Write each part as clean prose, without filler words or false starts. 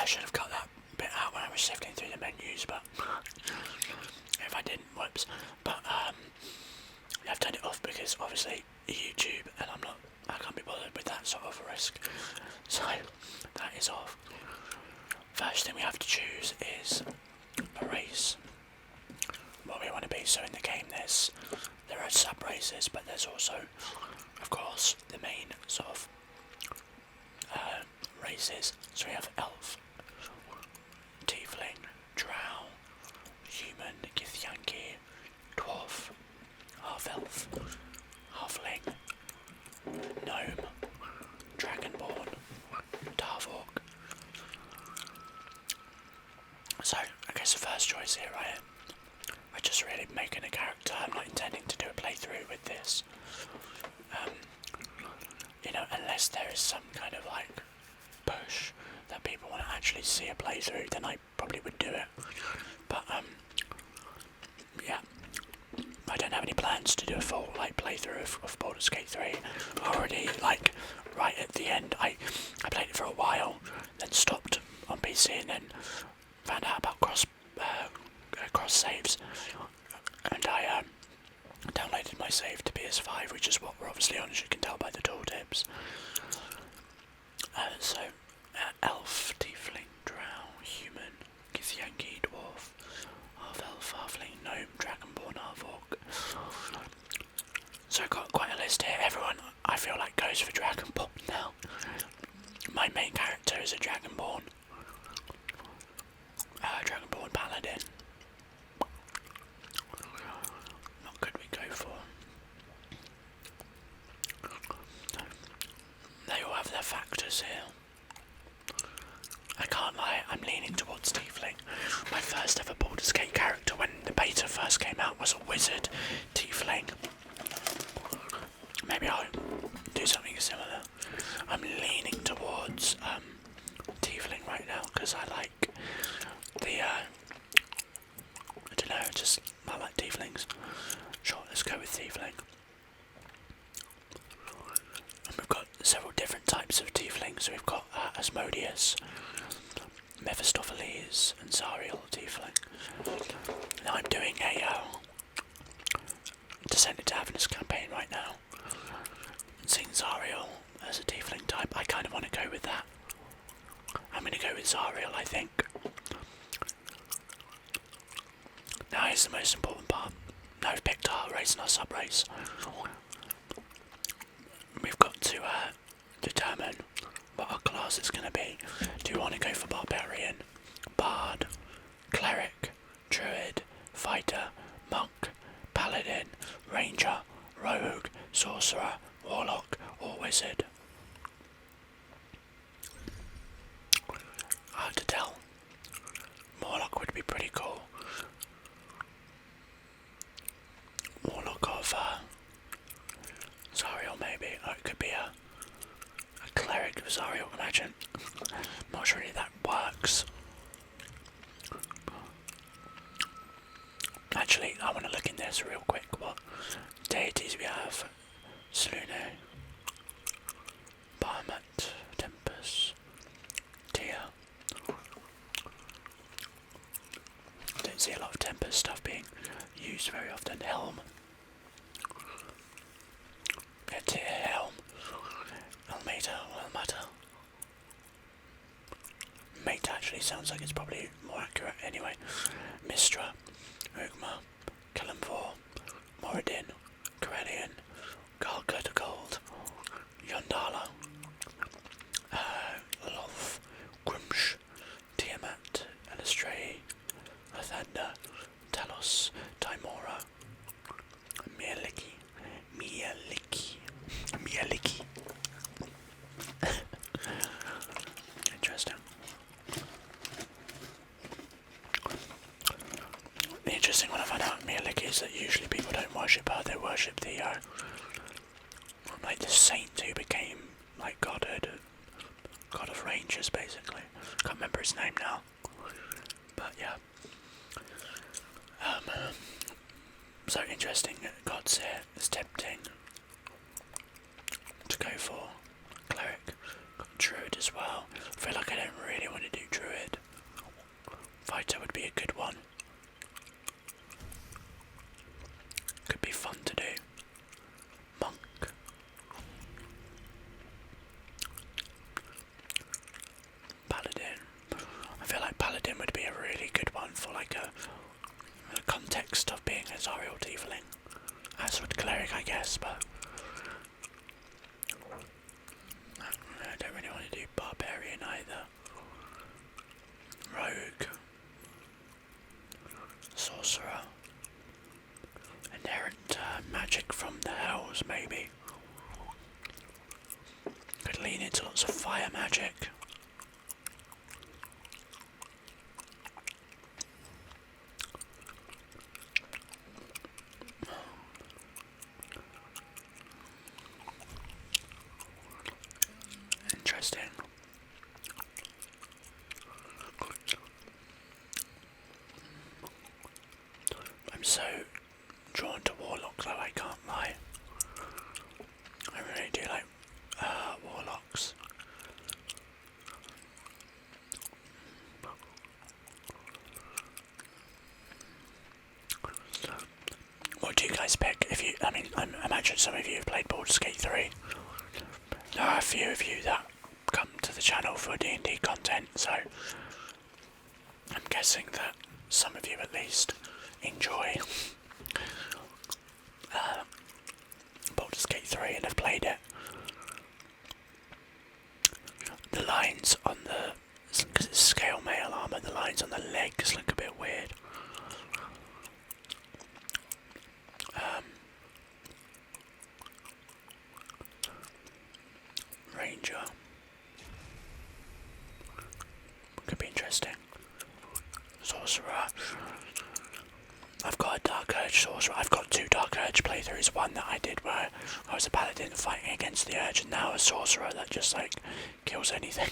I should have cut that bit out when I was sifting through the menus, but if I didn't, whoops. But I've turned it off because obviously YouTube, and I can't be bothered with that sort of risk. So that is off. First thing we have to choose is a race. What we want to be. So in the game there are sub races, but there's also, of course, the main sort of races. So we have elf, tiefling, drow, human, githyanki, dwarf, half-elf, halfling, gnome, dragonborn, darvork. So I guess the first choice here, I just really making a character. I'm not intending to do a playthrough with this. You know, unless there is some kind of like push that people want to actually see a playthrough, then I probably would do it. But yeah, I don't have any plans to do a full like playthrough of Baldur's Gate 3. Already, like right at the end, I played it for a while, then stopped on PC, and then found out about cross saves, and I downloaded my save to PS5, which is what we're obviously on, as you can tell by the tooltips. So elf, tiefling, drow, human, githyanki, dwarf, half-elf, halfling, gnome, dragonborn, half-orc. So I've got quite a list here. Everyone, I feel like, goes for dragonborn now. My main character is a dragonborn. Dragonborn paladin. What could we go for? They all have their factors here. I can't lie, I'm leaning towards tiefling. My first ever Baldur's Gate character when the beta first came out was a wizard tiefling. Maybe I'll do something similar. I'm leaning towards tiefling right now because I like the I don't know, just I like tieflings. Sure, let's go with tiefling. And we've got several different types of tieflings. So we've got Asmodeus, Mephistopheles, and Zariel tiefling. Now I'm doing a Descent into Avernus campaign right now. And seeing Zariel as a tiefling type, I kind of want to go with that. I'm going to go with Zariel, I think. Now here's the most important part. Now we've picked our race and our sub-race. We've got to determine what our class is going to be. Do you want to go for Barbarian, Bard, Cleric, Druid, Fighter, Monk, Paladin, Ranger, Rogue, Sorcerer, Warlock, or Wizard? Hard to tell. Warlock would be pretty cool. Warlock of Zariel maybe. Or it could be a Cleric of Zariel, imagine. Not sure if that works. Actually, I want to look in this real quick. What deities we have? Slune, Bahamut, Tempest, Tia. I don't see a lot of Tempest stuff being used very often. Helm. Yeah, Tia, Helm. Elmata, Elmata. Mate actually sounds like it's probably more accurate anyway. Mistra, Ugma, Kalimvor, Moradin, Corellian, Galga the Gold, Yondala, Loth, Grumsh, Tiamat, Elistray, Lathander, Talos, Timora, Mieliki, Interesting. The interesting one I found out in Mieliki is that usually people don't worship her, they worship the like the saint who became like god of rangers basically. Can't remember his name now. But yeah. So interesting gods here. It's tempting to go for Cleric. Got Druid as well. I feel like I don't really want to do Druid. paladin would be a really good one for like a context of being a Zariel tiefling. As would cleric, I guess, but I don't really want to do barbarian either. Rogue, sorcerer, inherent magic from the hells, maybe. Could lean into lots of fire magic. Interesting. I'm so drawn to warlock though, I can't lie. I really do like warlocks. What do you guys pick? I imagine some of you have played Baldur's Gate 3. There are a few of you that come to the channel for D&D content, so I'm guessing that some of you at least enjoy Baldur's Gate 3 and have played it. The lines on the, because it's scale mail armour, the lines on the legs look a bit weird. Ranger. Could be interesting. Sorcerer. I've got a Dark Urge sorcerer. I've got 2 Dark Urge playthroughs. One that I did where I was a paladin fighting against the Urge, and now a sorcerer that just like kills anything.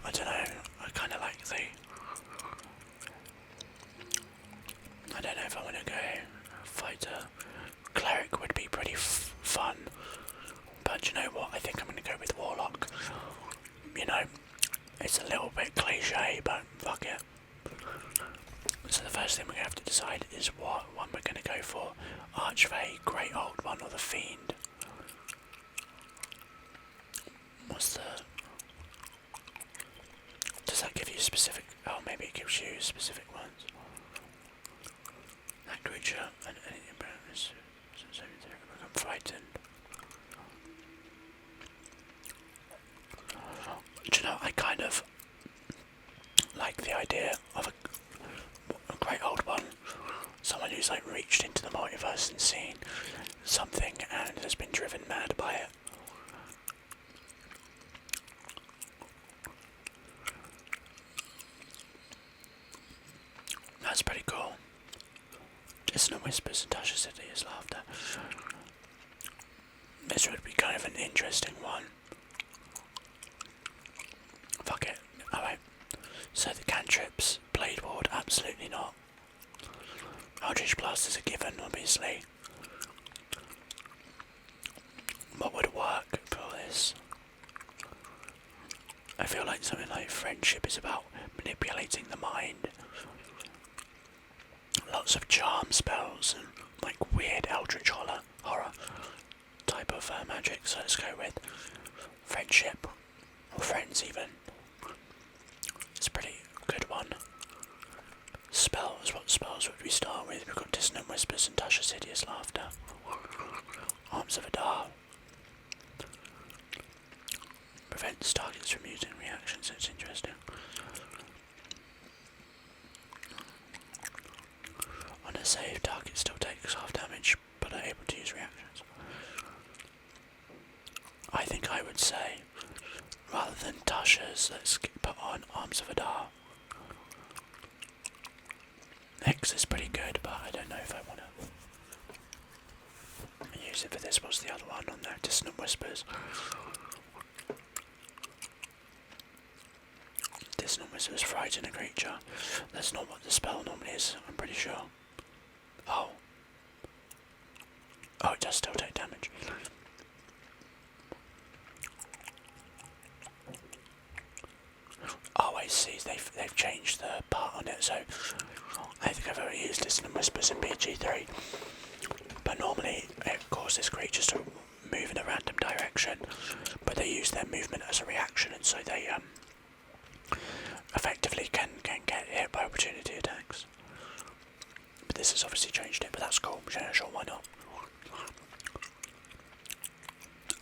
I don't know. I kind of like the. I don't know if I want to go fighter. Cleric would be pretty fun, but you know what? I think I'm going to go with warlock. You know, it's a little bit cliche, but fuck it. So the first thing we're going to have to decide is what one we're going to go for. Archfey, Great Old One, or the Fiend. What's the... Does that give you specific... Oh, maybe it gives you specific ones. That creature and anything I'm frightened. Do you know, I kind of like the idea of a Great Old One. Someone who's like reached into the multiverse and seen something and has been driven mad by it. That's pretty cool. Dissonant whispers and Tasha City is laughter. This would be kind of an interesting one. Fuck it. Alright. So the cantrips, Blade Ward, absolutely not. Eldritch Blast is a given, obviously. What would work for this? I feel like something like Friendship is about manipulating the mind. Lots of charm spells and like weird eldritch horror type of magic, so let's go with Friendship, or Friends even. It's a pretty good one. Spells, what spells would we start with? We've got Dissonant Whispers and Tasha's Hideous Laughter. Arms of Adar. Prevents targets from using reactions, it's interesting. On a save, target still takes half damage, but are able to use reactions. I think I would say, rather than Tasha's, let's put on Arms of Adar. X is pretty good, but I don't know if I want to use it for this. What's the other one on there? Dissonant Whispers. Dissonant Whispers frighten a creature. That's not what the spell normally is, I'm pretty sure. Oh. Oh, it does still take damage. Oh, I see. They've changed the part on it, so I think I've already used Dissonant Whispers in PG3. But normally it causes this creature to move in a random direction, but they use their movement as a reaction, and so they effectively can get hit by opportunity attacks. But this has obviously changed it, but that's cool. Yeah, sure, why not?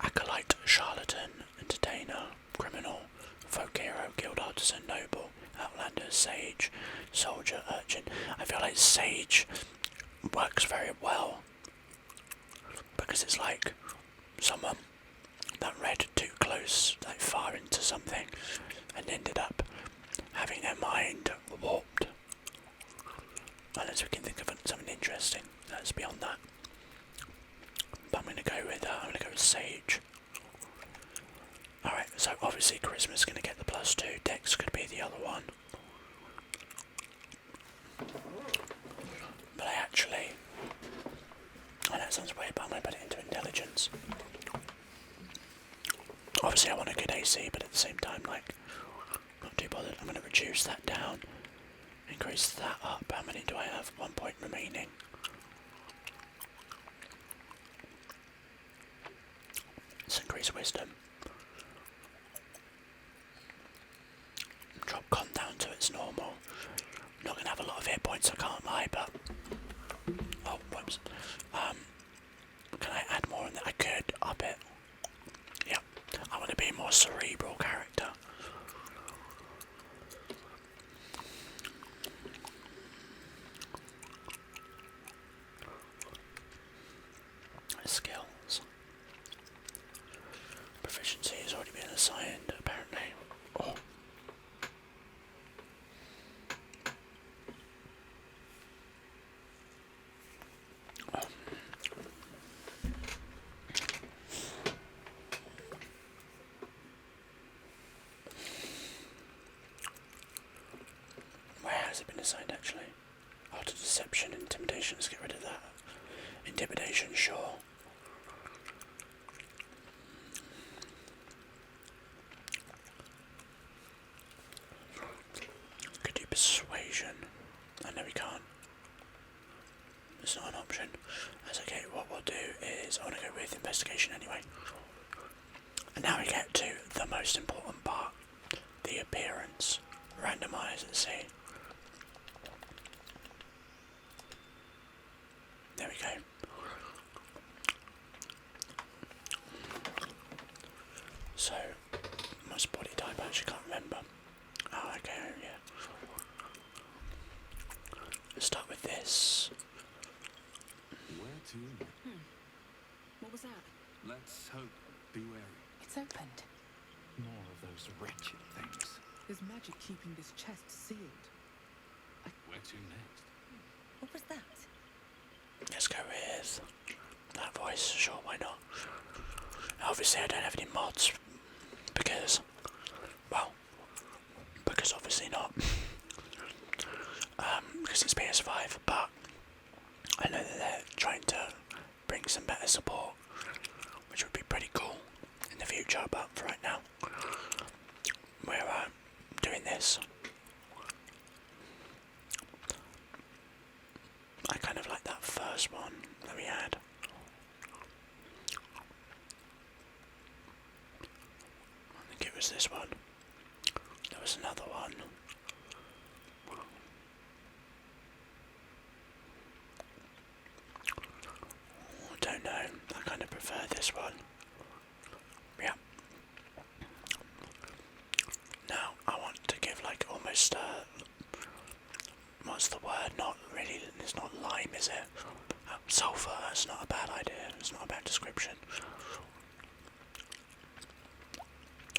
Acolyte, charlatan, entertainer, criminal, folk hero, guild artisan, noble, outlander, sage, soldier, urchin. I feel like sage works very well because it's like someone that read too close, like far into something, and ended up having their mind warped. Unless we can think of something interesting that's beyond that. But I'm gonna go with sage. Alright, so obviously charisma is gonna get the +2. Dex could be the other one. But I know it sounds weird, but I'm gonna put it into intelligence. Obviously I want a good AC, but at the same time, like, not too bothered. I'm gonna reduce that down. Increase that up. How many do I have? 1 point remaining. Let's increase wisdom. Drop con down to its normal. I'm not gonna have a lot of hit points, I can't lie, but oh, whoops. Can I add more on that? I could up it. Yep. I want to be a more cerebral character. Skills. Proficiency has already been assigned, apparently. Oh. Where has it been assigned actually? Oh, to deception, intimidation, let's get rid of that. Intimidation, sure. Could do persuasion. I know we can't. It's not an option. That's okay, what we'll do is, I want to go with investigation anyway. And now we get to the most important part. The appearance. Randomise and see. There we go. So, most body type I actually can't remember. Oh, okay, yeah. Let's start with this. Where to? What was that? Let's hope. Be wary. It's opened. More of those wretched things. There's magic keeping this chest sealed. Where to next? What was that? Let's go with that voice, sure, why not? Obviously I don't have any mods, because, well, because obviously not, because it's PS5, but I know that they're trying to bring some better support, which would be pretty cool in the future, but for right now, we're doing this. I kind of like that first one that we had. I think it was this one. There was another one. I don't know. I kind of prefer this one. Yeah. Now I want to give like almost what's the word? Not really. It's not lime, is it? Sulphur. That's not a bad idea. It's not a bad description.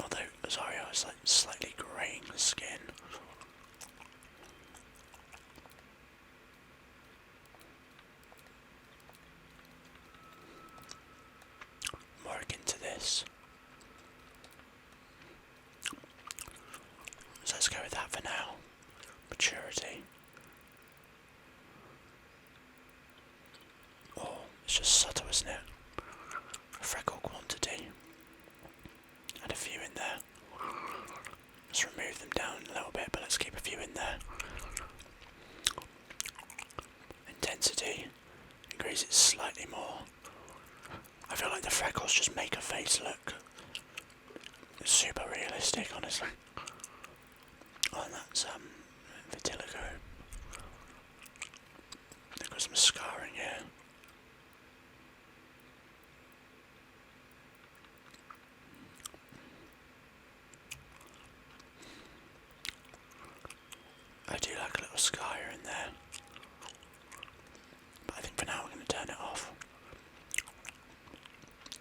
Although Azario is like slightly greying the skin. More akin to this. So let's go with that for now. Maturity. Oh, it's just subtle, isn't it? Freckle quantity. Add a few in there. Let's remove them down a little bit, but let's keep a few in there. Intensity. Increase it slightly more. feel like the freckles just make a face look super realistic, honestly. Oh, and that's vitiligo. They've got some scarring here. I do like a little scar here and there. But I think for now we're going to turn it off.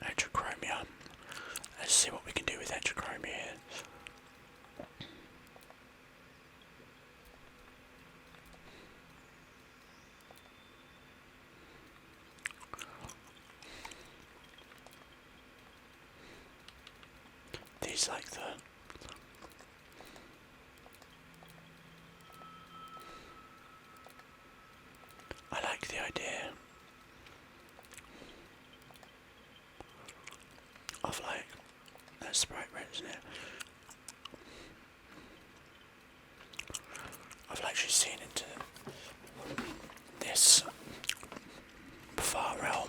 Heterochromia. Let's see what we can do with heterochromia here. These like the I like the idea of like that's bright red, isn't it? I've actually seen into this far realm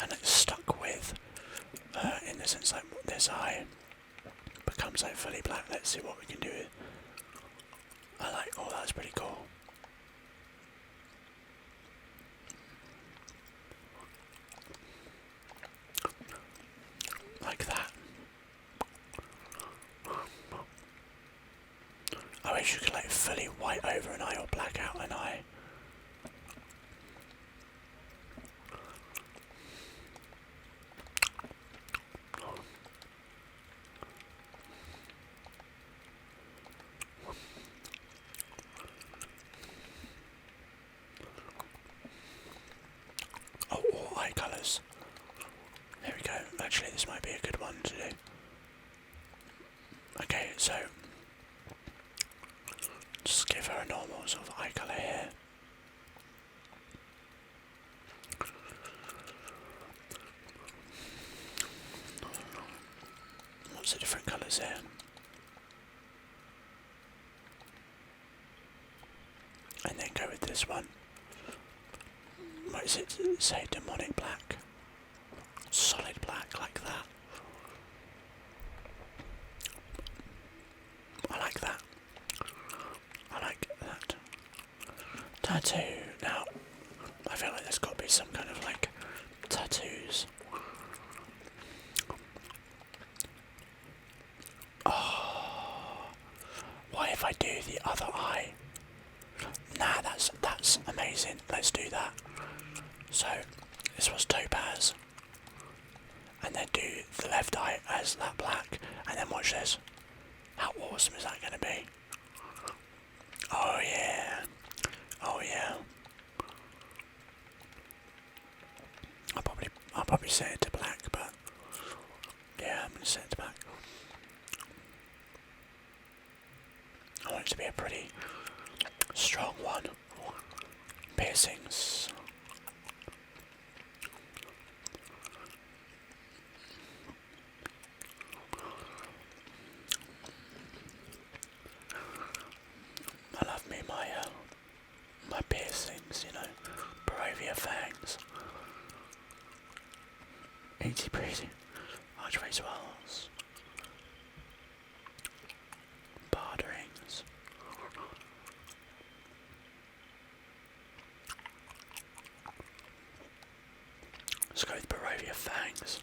and it's stuck with in the sense like this eye becomes like fully black. Let's see what we can do with it. I like, oh, that's pretty cool. Like that. I wish you could like fully white over an eye or black out an eye. Oh, all eye colours. There we go. Actually, this might be a good one to do. Okay, so just give her a normal sort of eye colour here. What's the different colours here? And then go with this one. What is it? Say demonic black. Solid black like that. I like that. I like that. Tattoo. Now, I feel like there's got to be some kind of like tattoos. Oh, what if I do the other eye? Nah, that's amazing. Let's do that. So, this was topaz. And then do the left eye as that black. And then watch this. How awesome is that going to be? Oh yeah. Oh yeah. I'll probably set it to black, but yeah, I'm going to set it to black. I want it to be a pretty strong one. Piercings. I love me my piercings, you know, Barovia fangs. Easy breezy. Archways wells. Bardurings. Let's go with Barovia fangs.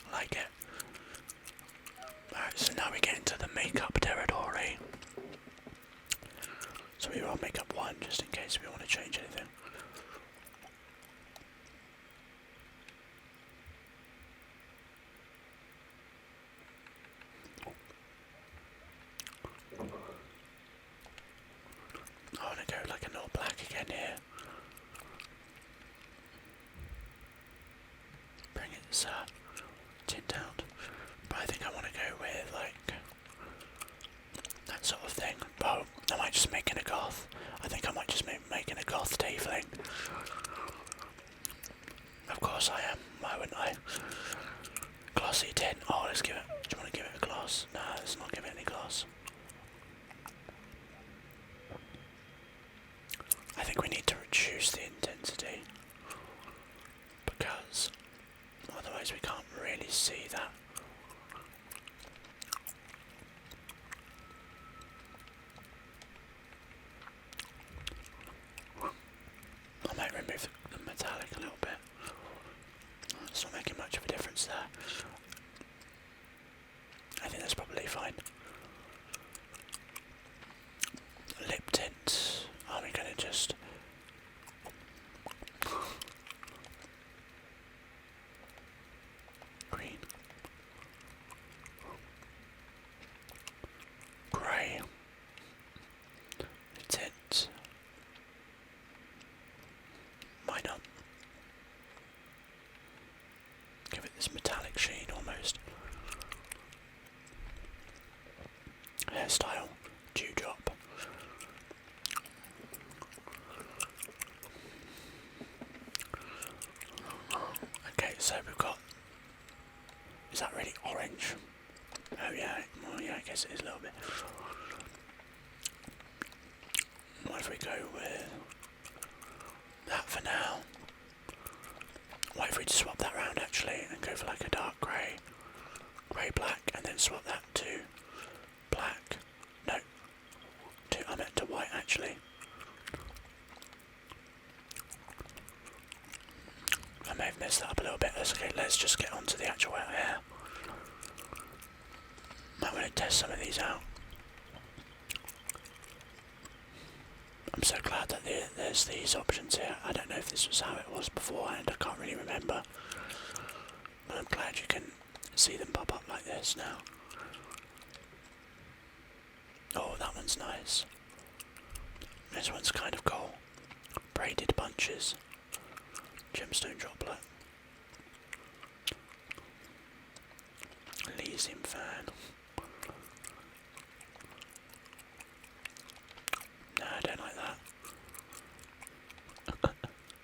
I like it. Alright, so now we get into the makeup territory. So we will make up one just in case we want to change anything. I want to go like an all black again here. Bring its tint out. But I think I want to go with like that sort of thing. Oh, I might just make it a goth. I think I might just make it a goth tiefling. Of course I am. Why wouldn't I? Glossy tint. Oh, let's give it. Do you want to give it a gloss? No, let's not give it any gloss. I think we need to reduce the intensity because otherwise otherwise we can't really see that. I might remove the metallic a little bit. It's not making much of a difference there. I think that's probably fine. Lip tint. Are we gonna just... green. Grey. Tint. Why not? Give it this metallic sheen almost. Hairstyle. Dewdrop. Okay, so we've got... Is that really orange? Oh yeah, well yeah, I guess it is a little bit. What if we go with that for now? What if we just swap that round actually and go for like a dark grey, grey black, and then swap that to black? No, I meant to white actually. I may have messed that up a little bit. That's okay, let's just get on to the actual hair. I'm going to test some of these out. I'm so glad that there's these options here. I don't know if this was how it was beforehand, I can't really remember. But I'm glad you can see them pop up like this now. Oh, that one's nice. This one's kind of cool. Braided bunches. Gemstone droplet. Elysium fan. No, I don't like that.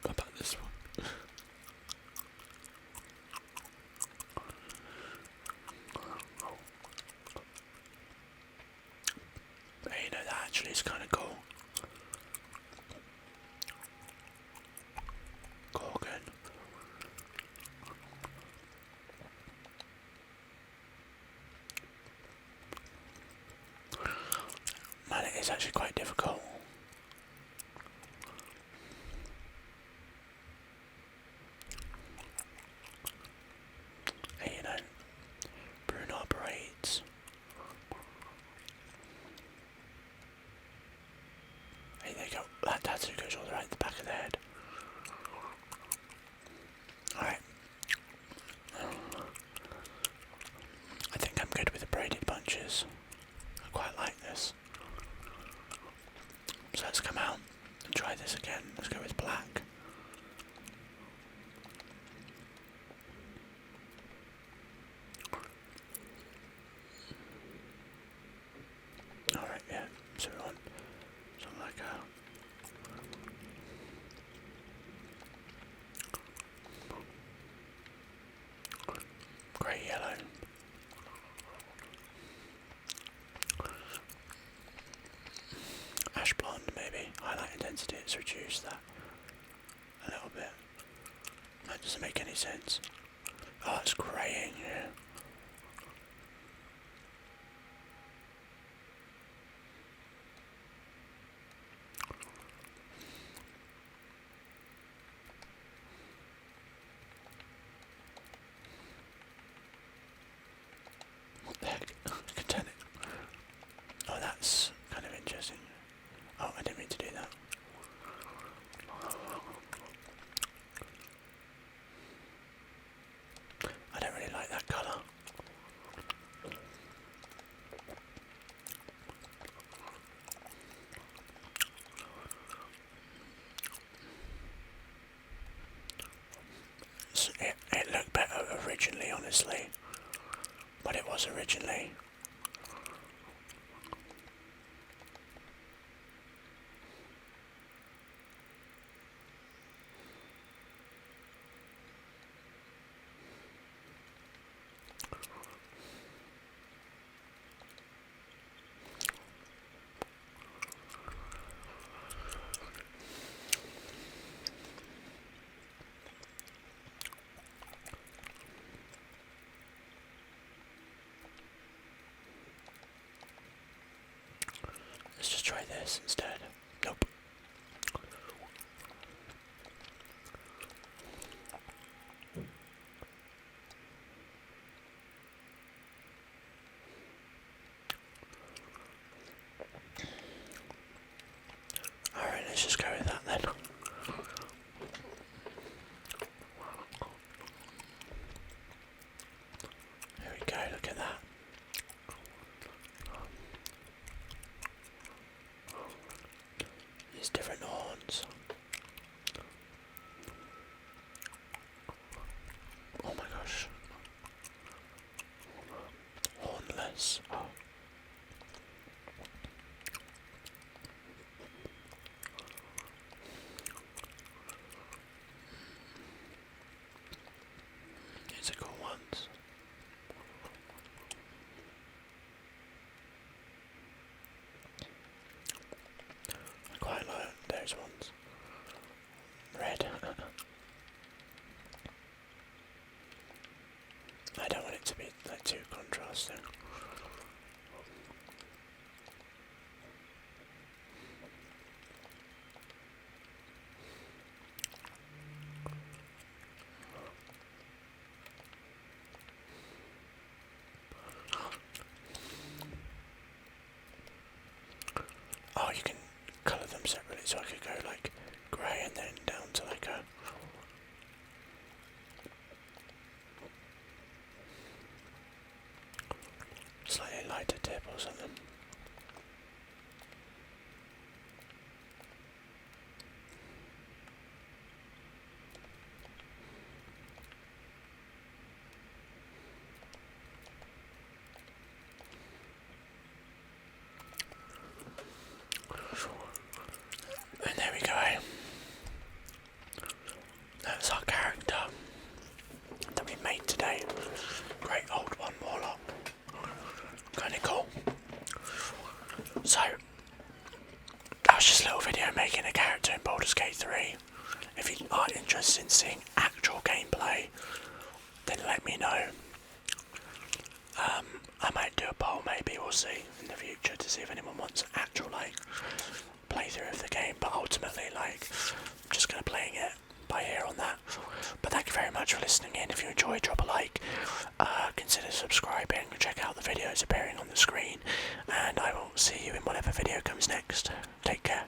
What about this one? Hey, you know, that actually is kind of cool. Gorgon. Man, it is actually quite difficult. Hey, you know, Bruno braids. Hey, there you go. That tattoo goes all the way at the back of the head. Alright. I think I'm good with the braided bunches. I quite like this. So let's come out and try this again. Let's go with black. Alright, yeah. So we want something like a... grey yellow. Ash blonde maybe. Highlight intensity, let's reduce that a little bit. That doesn't make any sense. Oh, it's greying, yeah. What the heck? I can turn it. Oh, that's kind of interesting. Oh, I didn't mean to do that. I don't really like that colour. It looked better originally, honestly. But it was originally. this instead. Nope. Alright, let's just go with that then. There we go, look at that. These different horns. Oh my gosh. Hornless. Oh. These are cool ones. I quite like those ones. Red. I don't want it to be like too contrasting. Oh, you can colour them separately, so I could go like grey and then down to like a slightly lighter tip or something. And there we go. That's our character that we made today. Great old one warlock. Kinda cool. So, that was just a little video making a character in Baldur's Gate 3. If you are interested in seeing actual gameplay, then let me know. I might do a poll, maybe, we'll see in the future to see if anyone wants an actual like playthrough of the game, but ultimately like I'm just gonna playing it by ear on that. But thank you very much for listening in. If you enjoyed, drop a like, consider subscribing, check out the videos appearing on the screen, and I will see you in whatever video comes next. Take care.